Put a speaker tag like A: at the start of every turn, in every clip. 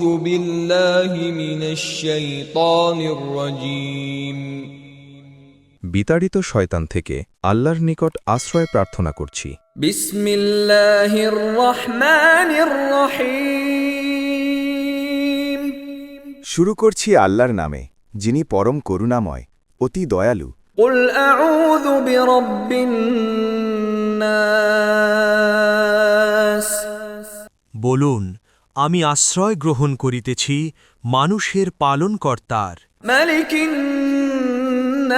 A: أعوذ بالله من الشيطان الرجيم
B: বিতাড়িত শয়তান থেকে আল্লাহর নিকট আশ্রয় প্রার্থনা করছি।
A: بسم الله الرحمن الرحيم
C: শুরু করছি আল্লাহর নামে, যিনি পরম করুণাময়, অতি দয়ালু।
A: قل أعوذ برب الناس
D: বলুন, আমি আশ্রয় গ্রহণ করিতেছি মানুষের পালনকর্তার,
A: ملك الناس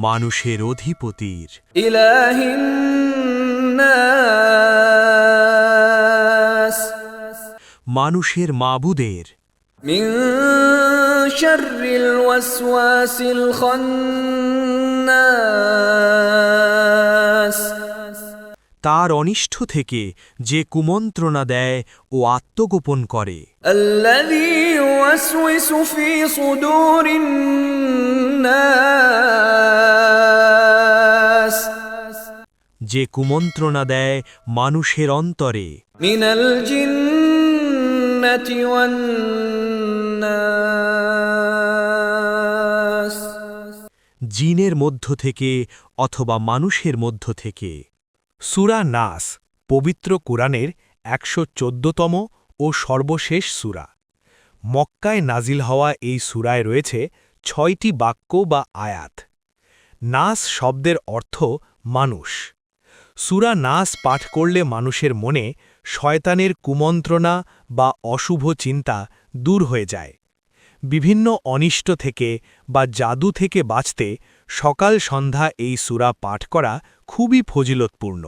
D: মানুষের অধিপতির,
A: إله الناس
D: মানুষের মাবুদের,
A: من شر الوسواس الخناس
D: তার অনিষ্ট থেকে যে কুমন্ত্রণা দেয় ও আত্মগোপন করে,
A: الذي يوسوس في صدور الناس
D: যে কুমন্ত্রণা দেয় মানুষের অন্তরে,
A: من الجنة والناس
D: জিনের মধ্য থেকে অথবা মানুষের মধ্য থেকে। সূরা নাস পবিত্র কুরআনের ১১৪তম ও সর্বশেষ সূরা। মক্কায় নাজিল হওয়া এই সূরায় রয়েছে ৬টি বাক্য বা আয়াত। নাস শব্দের অর্থ মানুষ। সূরা নাস পাঠ করলে মানুষের মনে শয়তানের কুমন্ত্রণা বা অশুভ চিন্তা দূর হয়ে যায়। বিভিন্ন অনিষ্ট থেকে বা জাদু থেকে বাঁচতে সকাল সন্ধ্যা এই সূরা পাঠ করা খুবই ফজিলতপূর্ণ।